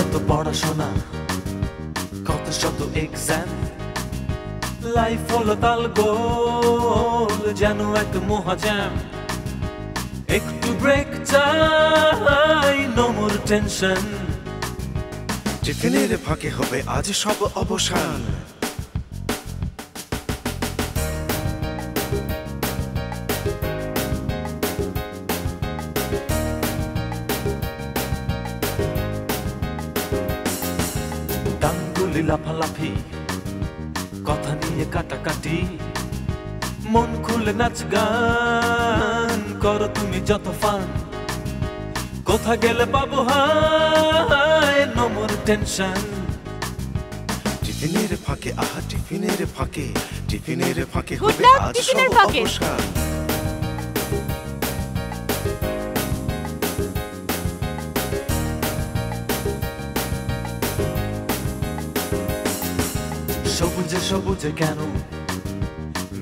এত পড়াশোনা, কত শত এক্সাম, লাইফ হলো তাল গোল যেন এক মহাজ্যাম। একটু ব্রেক চাই, নো মোর টেনশন। টিফিনের ফাঁকে হবে আজ সব অবসান। ডাঙ্গুলি লাফালাফি, কথা নিয়ে কাটাকাটি, মন খুলে নাচ গান করো তুমি যত ফান। কোথা গেলে পাবো হায়, নো মোর টেনশন। টিফিনের ফাঁকে আহা টিফিনের ফাঁকে, টিফিনের ফাঁকে Good হবে luck, আজ টিফিনের সব ফাঁকে। অবসান। সবুজে সবুজে কেন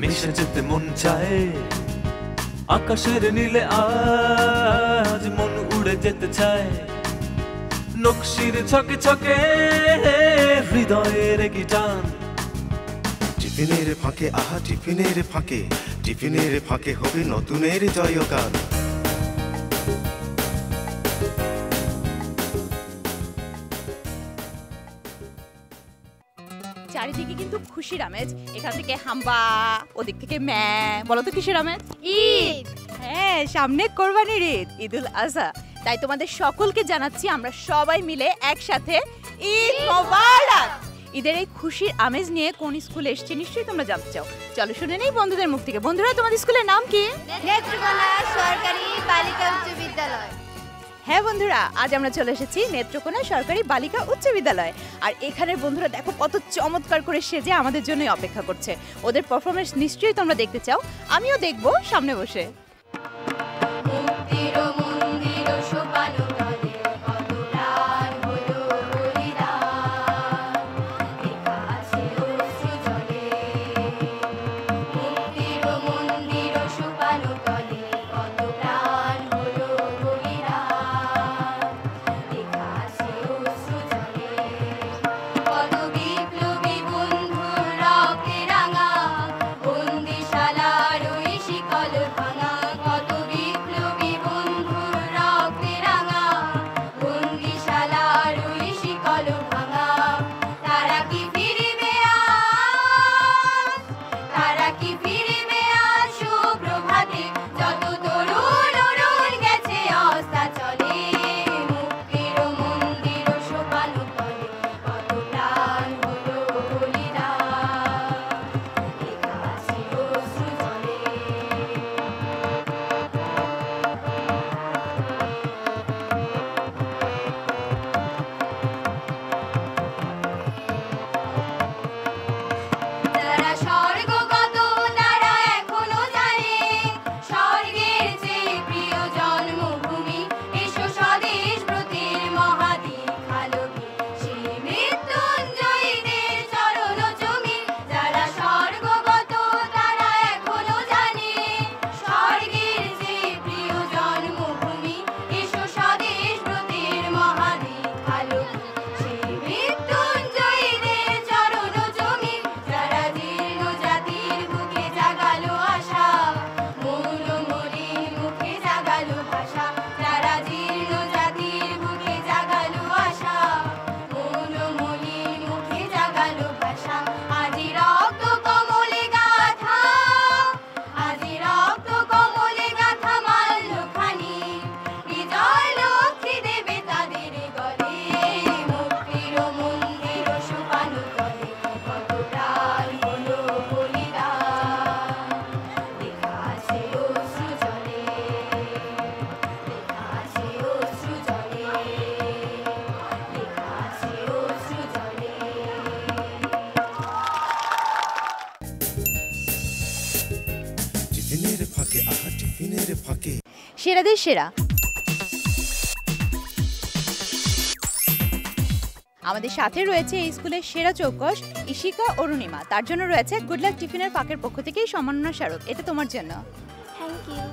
মিশে যেতে মন চায়, আকাশের নীলে আজ মন উড়ে যেতে চায়। নকশির ছকে ছকে হৃদয়ের গিটান। টিফিনের ফাঁকে আহা টিফিনের ফাঁকে, টিফিনের ফাঁকে হবে নতুনের জয়গান। চারিদিকে কিন্তু খুশির আমেজ। এখান থেকে হাম্বা, ওদিক থেকে ম্যা, বলো তো কিসের আমেজ? ঈদ। হ্যাঁ, সামনে কোরবানির ঈদ, ঈদুল আজহা। তাই তোমাদের সকলকে জানাচ্ছি আমরা সবাই মিলে একসাথে ঈদ মোবারক। ঈদের এই খুশির আমেজ নিয়ে কোন স্কুলে এসেছে নিশ্চয়ই তোমরা জানতে চাও। চলো শুনে নেই বন্ধুদের মুখ থেকে। বন্ধুরা, তোমাদের স্কুলের নাম কি? নেত্রকোনা সরকারি বালিকা উচ্চ বিদ্যালয়। হ্যাঁ বন্ধুরা, আজ আমরা চলে এসেছি নেত্রকোনা সরকারি বালিকা উচ্চ বিদ্যালয়। আর এখানের বন্ধুরা দেখো কত চমৎকার করে সেজে আমাদের জন্যই অপেক্ষা করছে। ওদের পারফরমেন্স নিশ্চয়ই তোমরা দেখতে চাও, আমিও দেখবো সামনে বসে। সেরাদের সেরা। আমাদের সাথে রয়েছে এই স্কুলের সেরা চৌকস ইশিকা অরুণিমা। তার জন্য রয়েছে গুড লাক টিফিনের ফাঁকের পক্ষ থেকে সম্মাননা স্মারক। এটা তোমার জন্য। Thank you.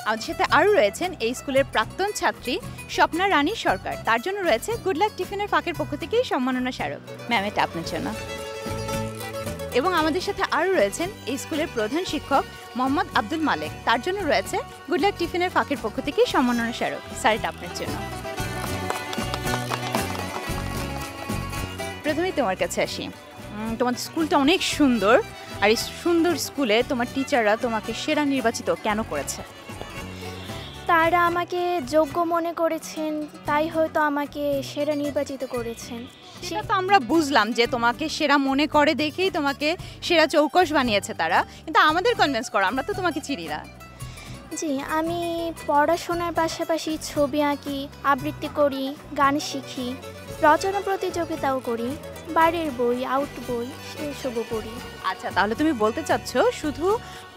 আমাদের সাথে আরও রয়েছেন এই স্কুলের প্রাক্তন ছাত্রী স্বপ্না রানী সরকার, তার জন্য রয়েছে গুড লাক টিফিনের ফাঁকের পক্ষ থেকেই সম্মাননা স্মারক। ম্যাম, এটা আপনার জন্য। এবং আমাদের সাথে আরও রয়েছেন এই স্কুলের প্রধান শিক্ষক মোহাম্মদ আব্দুল মালেক, তার জন্য রয়েছে গুড লাক টিফিনের ফাঁকের পক্ষ থেকেই সম্মাননা স্মারক। স্যার, এটা আপনার জন্য। প্রথমেই তোমার কাছে আসি। তোমাদের স্কুলটা অনেক সুন্দর, আর এই সুন্দর স্কুলে তোমার টিচাররা তোমাকে সেরা নির্বাচিত কেন করেছে? তারা আমাকে যোগ্য মনে করেছেন, তাই হয়তো আমাকে সেরা নির্বাচিত করেছেন। সেটা তো আমরা বুঝলাম যে তোমাকে সেরা মনে করে দেখেই তোমাকে সেরা চৌকস বানিয়েছে তারা, কিন্তু আমাদের কনভিন্স করো, আমরা তো তোমাকে চিনি না। জি, আমি পড়াশোনার পাশাপাশি ছবি আঁকি, আবৃত্তি করি, গান শিখি, রচনা প্রতিযোগিতাও করি, বাইরের বই, আউট বই সেসবও পড়ি। আচ্ছা, তাহলে তুমি বলতে চাচ্ছ শুধু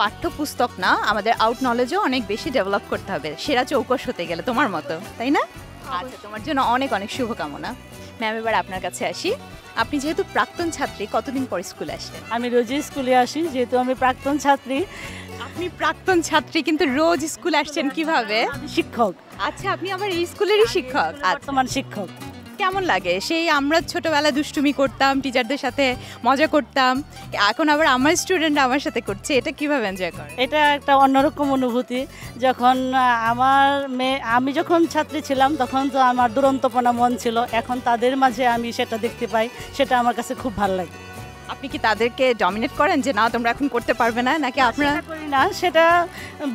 পাঠ্যপুস্তক না, আমাদের আউট নলেজও অনেক বেশি ডেভেলপ করতে হবে সেরা চৌকস হতে গেলে, তোমার মতো, তাই না? আচ্ছা, তোমার জন্য অনেক অনেক শুভকামনা। ম্যাম, এবার আপনার কাছে আসি। আপনি যেহেতু প্রাক্তন ছাত্রী, কতদিন পর স্কুলে আসলেন? আমি রোজই স্কুলে আসি, যেহেতু আমি প্রাক্তন ছাত্রী। আপনি প্রাক্তন ছাত্রী কিন্তু রোজ স্কুলে আসছেন কিভাবে? আমি শিক্ষক। আচ্ছা, আপনি আবার এই স্কুলেরই শিক্ষক? বর্তমান শিক্ষক। কেমন লাগে? সেই আমরা ছোটবেলায় দুষ্টুমি করতাম, টিচারদের সাথে মজা করতাম, এখন আবার আমার স্টুডেন্ট আমার সাথে করছে, এটা কিভাবে এনজয় করে? এটা একটা অন্যরকম অনুভূতি। যখন আমি যখন ছাত্রী ছিলাম তখন তো আমার দুরন্তপনা মন ছিল, এখন তাদের মাঝে আমি সেটা দেখতে পাই, সেটা আমার কাছে খুব ভালো লাগে। আপনি কি তাদেরকে ডমিনেট করেন যে না তোমরা এখন করতে পারবে না, নাকি আপনারা? করি না, সেটা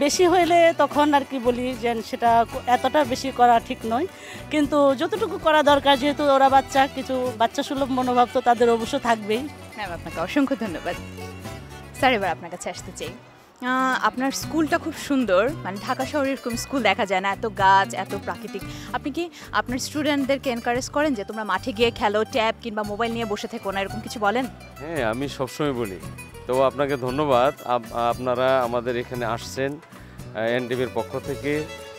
বেশি হইলে তখন আর কি বলি যে সেটা এতটা বেশি করা ঠিক নয়, কিন্তু যতটুকু করা দরকার, যেহেতু ওরা বাচ্চা, কিছু বাচ্চা সুলভ মনোভাব তো তাদের অবশ্য থাকবেই। ম্যাম, আপনাকে অসংখ্য ধন্যবাদ। স্যার, এবার আপনার কাছে আসতে চাই। আপনার স্কুলটা খুব সুন্দর, মানে ঢাকা শহরে এরকম স্কুল দেখা যায় না, এত গাছ, এত প্রাকৃতিক। আপনি কি আপনার স্টুডেন্টদেরকে এনকারেজ করেন যে তোমরা মাঠে গিয়ে খেলো, ট্যাব কিংবা মোবাইল নিয়ে বসে থেকো না, এরকম কিছু বলেন? হ্যাঁ, আমি সবসময় বলি। তো আপনাকে ধন্যবাদ, আপনারা আমাদের এখানে আসছেন এনটিভির পক্ষ থেকে,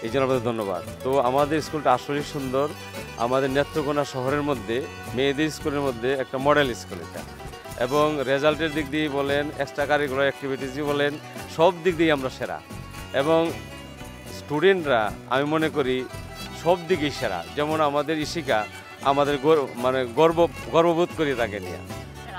এই জন্য আপনাদের ধন্যবাদ। তো আমাদের স্কুলটা আসলেই সুন্দর, আমাদের নেত্রকোনা শহরের মধ্যে মেয়েদের স্কুলের মধ্যে একটা মডেল স্কুল এটা, এবং রেজাল্টের দিক দিয়ে বলেন, এক্সট্রা কারিকুলার অ্যাক্টিভিটিসই বলেন, সব দিক দিয়ে আমরা সেরা, এবং স্টুডেন্টরা আমি মনে করি সব দিকেই সেরা। যেমন আমাদের ইশিকা, আমাদের গর্ববোধ করি তাকে নিয়ে।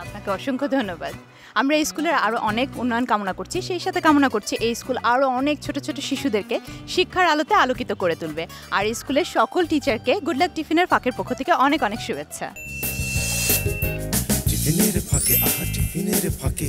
আপনাকে অসংখ্য ধন্যবাদ। আমরা এই স্কুলের আরও অনেক উন্নয়ন কামনা করছি, সেই সাথে কামনা করছি এই স্কুল আরও অনেক ছোট ছোট শিশুদেরকে শিক্ষার আলোতে আলোকিত করে তুলবে। আর এই স্কুলের সকল টিচারকে গুড লাক টিফিনের ফাঁকের পক্ষ থেকে অনেক অনেক শুভেচ্ছা। টিফিনের ফাঁকে, আহা টিফিনের ফাঁকে।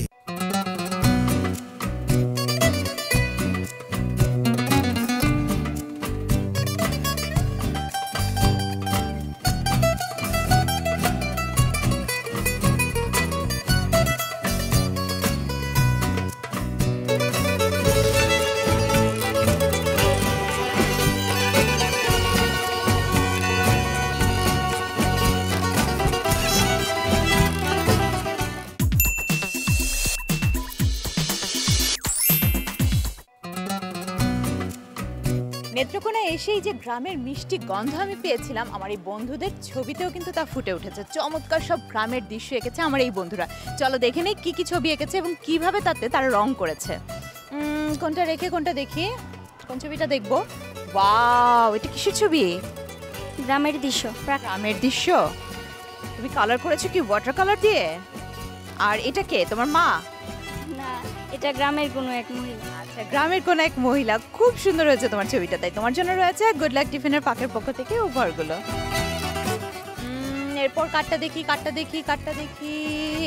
নেত্রকোনায় এসেই যে গ্রামের মিষ্টি গন্ধ আমি পেয়েছিলাম, আমার এই বন্ধুদের ছবিতেও কিন্তু তা ফুটে উঠেছে। চমৎকার সব গ্রামের দৃশ্য এঁকেছে আমার এই বন্ধুরা। চলো দেখে নেই কী কী ছবি এঁকেছে এবং কিভাবে তাতে তারা রং করেছে। কোনটা রেখে কোনটা দেখি, কোন ছবিটা দেখবো? ওয়াও, এটা কিসের ছবি? গ্রামের দৃশ্য। গ্রামের দৃশ্য। তুমি কালার করেছো কি ওয়াটার কালার দিয়ে? আর এটা কে, তোমার মা? না, এটা গ্রামের কোনো এক মহিলা। আচ্ছা, গ্রামের কোন এক মহিলা। খুব সুন্দর হয়েছে তোমার ছবিটা, তাই তোমার জন্য রয়েছে গুড লাক টিফিনের ফাঁকের পক্ষ থেকে উপহারগুলো। এরপর কাটটা দেখি, কাটটা দেখি, কাটটা দেখি।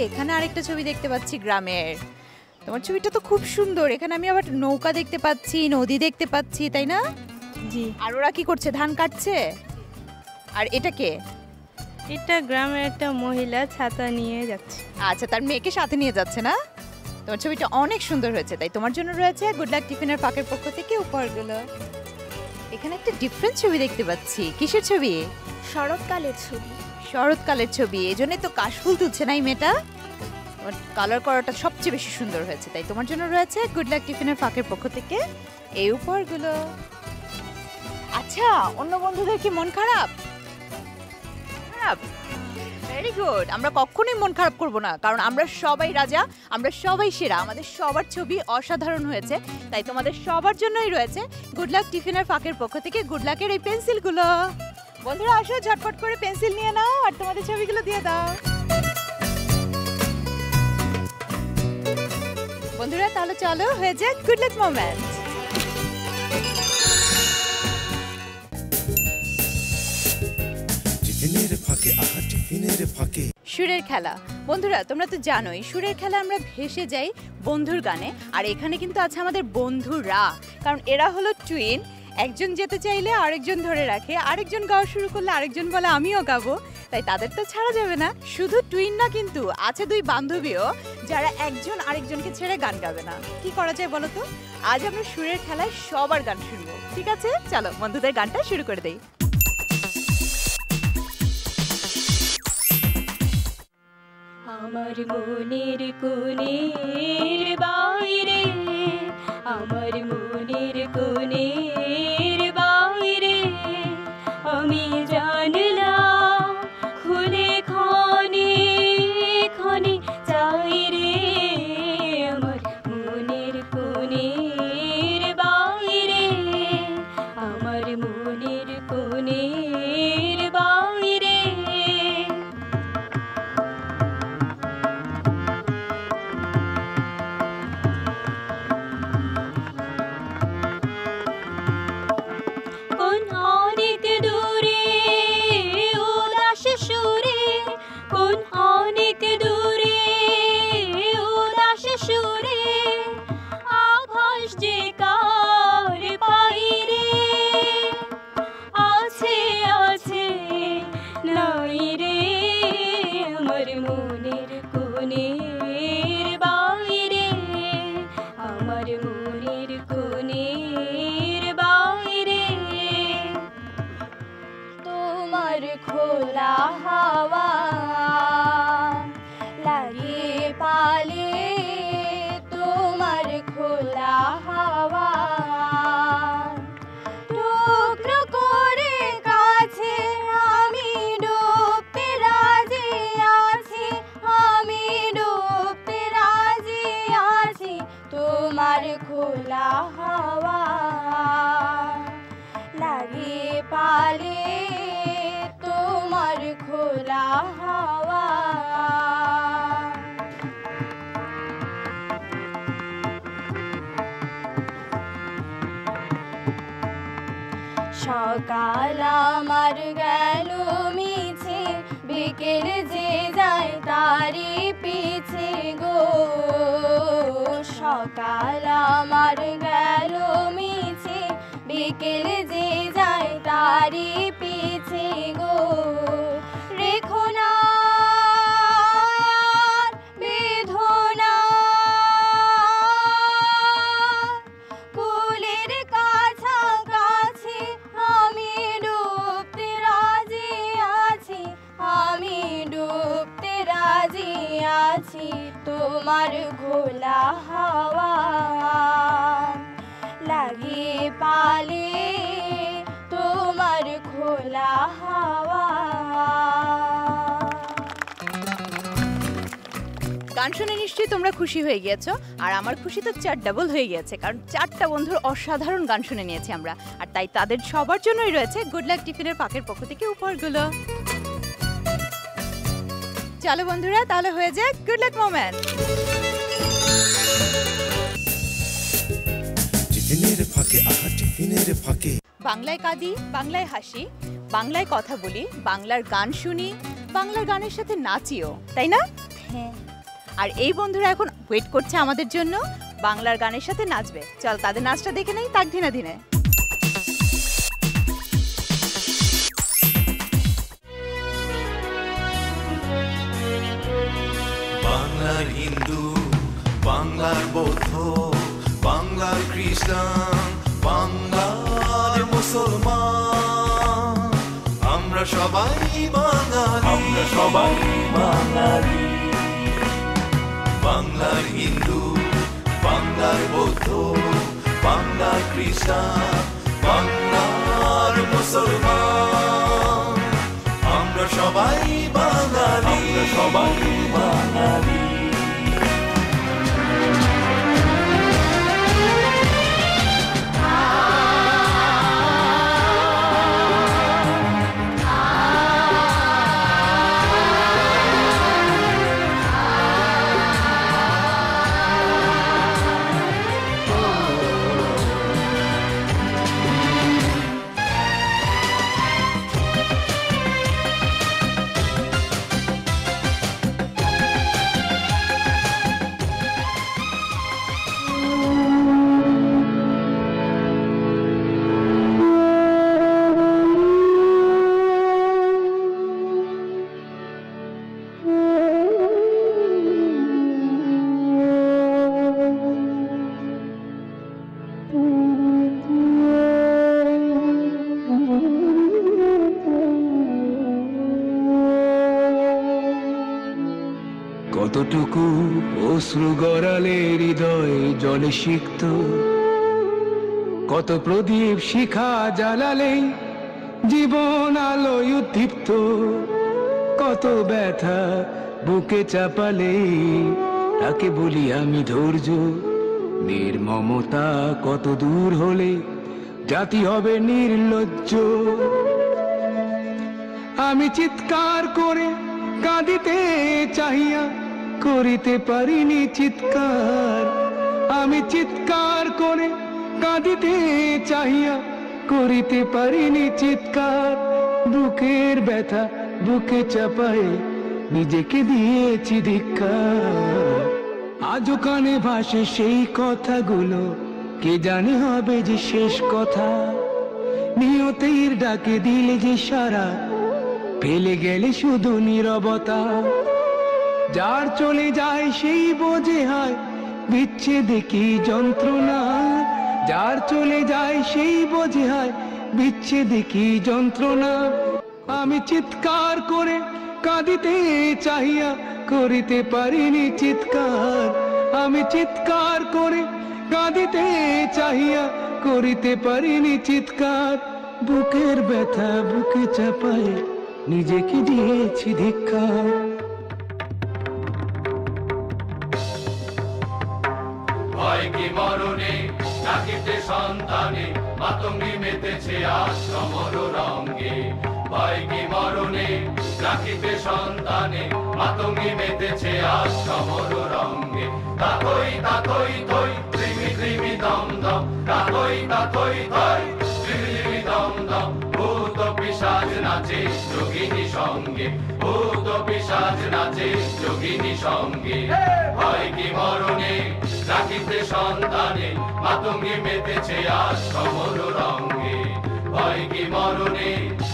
এখানে আরেকটা ছবি দেখতে পাচ্ছি গ্রামের। তোমার ছবিটা তো খুব সুন্দর। এখানে আমি আবার নৌকা দেখতে পাচ্ছি, নদী দেখতে পাচ্ছি, তাই না? জি। আর ওরা কি করছে? ধান কাটছে। আর এটা কে? এটা গ্রামের একটা মহিলা ছাতা নিয়ে যাচ্ছে। আচ্ছা, তার মেয়েকে সাথে নিয়ে যাচ্ছে না? তোমার ছবিটা অনেক সুন্দর হয়েছে, তাই তোমার জন্য রয়েছে গুড লাক টিফিনের ফাঁকের পক্ষ থেকে উপহারগুলো। এখানে একটা ডিফারেন্ট ছবি দেখতে পাচ্ছি। কিসের ছবি? শরৎকালের ছবি। শরৎকালের ছবি, এই জন্যই তো কাশফুল তুলছে না এই মেয়েটা। কালার করাটা সবচেয়ে বেশি সুন্দর হয়েছে, তাই তোমার জন্য রয়েছে গুড লাক টিফিনের ফাঁকের পক্ষ থেকে এই উপহারগুলো। আচ্ছা, অন্য বন্ধুদের কি মন খারাপ? খারাপ? Very good. আমরা কখনোই মন খারাপ করব না, কারণ আমরা সবাই রাজা, আমরা সবাই সেরা, আমাদের সবার ছবি অসাধারণ হয়েছে। তাই তোমাদের সবার জন্যই রয়েছে গুড লাক টিফিনের ফাঁকের পক্ষ থেকে গুড লাকের এই পেন্সিলগুলো। বন্ধুরা আসো, ঝটপট করে পেন্সিল নিয়ে নাও আর তোমাদের ছবিগুলো দিয়ে দাও। বন্ধুরা তাহলে চলো হয়ে যাক গুড লাক মোমেন্ট। টিফিনের ফাঁকে আহা টিফিনের ফাঁকে। সুরের খেলা। বন্ধুরা তোমরা তো জানোই সুরের খেলা আমরা ভেসে যাই বন্ধুর গানে, আর এখানে কিন্তু আছে আমাদের বন্ধুরা, কারণ এরা হলো টুইন। একজন যেতে চাইলে আরেকজন ধরে রাখে, আরেকজন গাওয়া শুরু করলে আরেকজন বলে আমিও গাবো, তাই তাদের তো ছাড়া যাবে না। শুধু টুইন না, কিন্তু আছে দুই বান্ধবীও যারা একজন আরেকজনকে ছেড়ে গান গাবে না। কি করা যায় বলো তো? আজ আমরা সুরের খেলায় সবার গান শুনবো, ঠিক আছে? চলো বন্ধুদের গানটা শুরু করে দেই। আমার মনের কোণের বাইরে, আমার মনের কোণের বাইরে আমি জানলাম খুলে ক্ষণে ক্ষণে চাই রে। আমার মনের কোণের বাইরে, আমার মনের কোণের বাইরে। খোলা হাওয়া লাগে পালে, তোমার খোলা হাওয়া টুকরো করে কাছে আমি ডুবতে রাজি আছি, আমি ডুবতে রাজি আছি। তোমার খোলা হাওয়া লাগে পালে, তোমার খোলা হাওয়া। সকাল আমার গেল মিছে, বিকেল যে যায় তারি পিছে গো। সকাল আমার গেল মিছে, বিকেল যে যায় তারি পিছে গো। রেখো না বেদনা কুলের কাছাকাছি, আমি ডুবতে রাজি আছি, আমি ডুবতে রাজি আছি। তোমার খোলা হাওয়া লাগে পালে, তোমার খোলা হাওয়া। গান শুনে নিশ্চয়ই তোমরা খুশি হয়ে গিয়েছো, আর আমার খুশি তো 4 ডাবল হয়ে গিয়েছে, কারণ 4টা বন্ধুর অসাধারণ গান শুনে নিয়েছি আমরা, আর তাই তাদের সবার জন্যই রয়েছে গুড লাক টিফিনের পাকের পক্ষ থেকে উপহারগুলো। চলো বন্ধুরা তাহলে হয়ে যাক গুড লাক মোমেন্ট। টিফিনের ফাঁকে আহা টিফিনের ফাঁকে। বাংলায় কাঁদি, বাংলায় হাসি, বাংলায় কথা বলি, বাংলার গান শুনি, বাংলার গানের সাথে নাচিও, তাই না? হ্যাঁ। আর এই বন্ধুরা এখন ওয়েট করছে আমাদের জন্য, বাংলার গানের সাথে নাচবে। চল তাদের নাচটা দেখে নেই তাক ধিনে ধিনে। বাংলার হিন্দু, বাংলার বৌদ্ধ, বাংলার খ্রিস্টান, বাংলার মুসলমান, আমরা সবাই বাঙালি, আমরা সবাই বাঙালি। বাংলার হিন্দু, বাংলার বৌদ্ধ, বাংলার খ্রিস্টান, বাংলার মুসলমান, আমরা সবাই বাঙালি। কতটুকু অশ্রু গড়ালে হৃদয় জলে সিক্ত, কত প্রদীপ শিখা জ্বালালে জীবন আলোয় উদ্দীপ্ত, কত ব্যথা বুকে চাপালে তাকে বলি আমি ধৈর্য। নির্মমতা কত দূর হলে জাতি হবে নির্লজ্জ। আমি চিৎকার করে কাঁদিতে চাহিয়া করিতে পারিনি চিৎকার, আমি চিৎকার করে কাঁদিতে চাহিয়া করিতে পারিনি চিৎকার। বুকের ব্যথা বুকে চাপায়ে নিজেকে দিয়েছি ধিক্কার। আজও কানে ভাসে সেই কথাগুলো, কে জানে হবে যে শেষ কথা। নিয়তির ডাকে দিলে যে সারা, ফেলে গেলে শুধু নীরবতা। যার চলে যায় সেই বোঝে হয় বিচ্ছেদে কি যন্ত্রণা, যার চলে যায় সেই বোঝে হয় বিচ্ছেদে কি যন্ত্রণা। আমি চিৎকার করে কাঁদিতে চাহিয়া করিতে পারিনি চিৎকার, আমি চিৎকার করে কাঁদিতে চাহিয়া করিতে পারিনি চিৎকার। বুকের ব্যথা বুকে চাপায় নিজেকে দিয়েছি ধিক্কার। ভয় কি মরণে ডাকিতে সন্তানে, মাতঙ্গী মেতেছে আজ সমর রঙ্গে। ভয় কি মরণে ডাকিতে সন্তানে, মাতঙ্গী মেতেছে আজ সমর রঙ্গে। তাতই তাতই থই ত্রিমি ত্রিমি দম দম, তাতই তাতই থই ত্রিমি ত্রিমি দম দম। ভূত পিশাচ নাচে যোগিনী সঙ্গে, ভূত পিশাচ নাচে যোগিনী সঙ্গে। ভয় কি মরণে ডাকিতে সন্তানে, মাতঙ্গী মেতেছে আজ সমর রঙ্গে। ভয় কি মরণে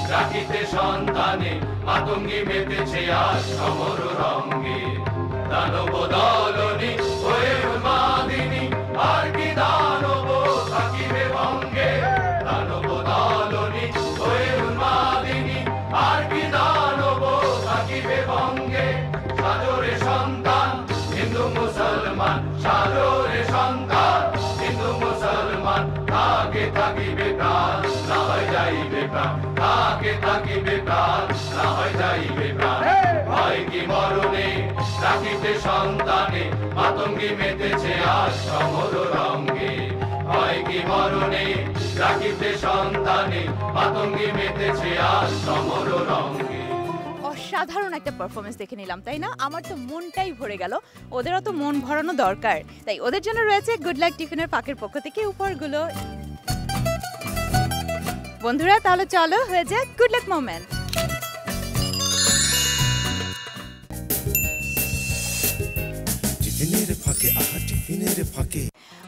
ডাকিতে সন্তানে, মাতঙ্গী মেতেছে আজ সমর রঙ্গে। দানব দলনি হয়ে উন্মাদিনী, আর কি দানব থাকিবে ভঙ্গে। দানব দলনি হয়ে উন্মাদিনী, আর কি দানব থাকিবে ভঙ্গে। সাজরে সন্তান হিন্দু মুসলমান, সাজরে সন্তান হিন্দু মুসলমান। থাকে থাকিবে প্রাণ না হয় যাইবে প্রাণ, থাকে থাকিবে প্রাণ না হয় যাইবে প্রাণ। ভয় কি মরণে ডাকিতে সন্তানে, মাতঙ্গী মেতেছে আজ সমর রঙ্গে। ভয় কি মরণে ডাকিতে সন্তানে, মাতঙ্গী মেতেছে আজ সমর রঙ্গে। অসাধারণ একটা পারফরমেন্স দেখে নিলাম, তাই না? আমার তো মনটাই ভরে গেল। ওদেরও তো মন ভরানো দরকার, তাই ওদের জন্য রয়েছে গুড লাক টিফিনের পাকের পক্ষ থেকে উপহারগুলো। বন্ধুরা তাহলে চলো হয়ে যাক গুড লাক মোমেন্ট। টিফিনের ফাঁকে আহা টিফিনের ফাঁকে।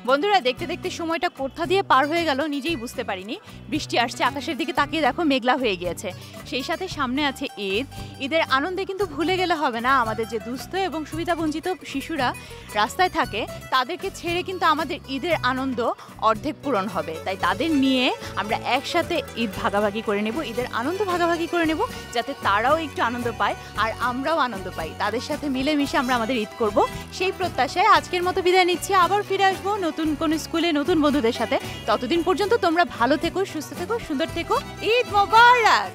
বন্ধুরা দেখতে দেখতে সময়টা কোথা দিয়ে পার হয়ে গেল নিজেই বুঝতে পারিনি। বৃষ্টি আসছে, আকাশের দিকে তাকিয়ে দেখো মেঘলা হয়ে গিয়েছে। সেই সাথে সামনে আছে ঈদ। ঈদের আনন্দে কিন্তু ভুলে গেলে হবে না আমাদের যে দুস্থ এবং সুবিধাবঞ্চিত শিশুরা রাস্তায় থাকে, তাদেরকে ছেড়ে কিন্তু আমাদের ঈদের আনন্দ অর্ধেক পূরণ হবে। তাই তাদের নিয়ে আমরা একসাথে ঈদ ভাগাভাগি করে নেব, ঈদের আনন্দ ভাগাভাগি করে নেব, যাতে তারাও একটু আনন্দ পায় আর আমরাও আনন্দ পাই। তাদের সাথে মিলেমিশে আমরা আমাদের ঈদ করব, সেই প্রত্যাশায় আজকের মতো বিদায় নিচ্ছি। আবার ফিরে আসবো নতুন কোন স্কুলে নতুন বন্ধুদের সাথে। ততদিন পর্যন্ত তোমরা ভালো থেকো, সুস্থ থেকো, সুন্দর থেকো। ঈদ মোবারক।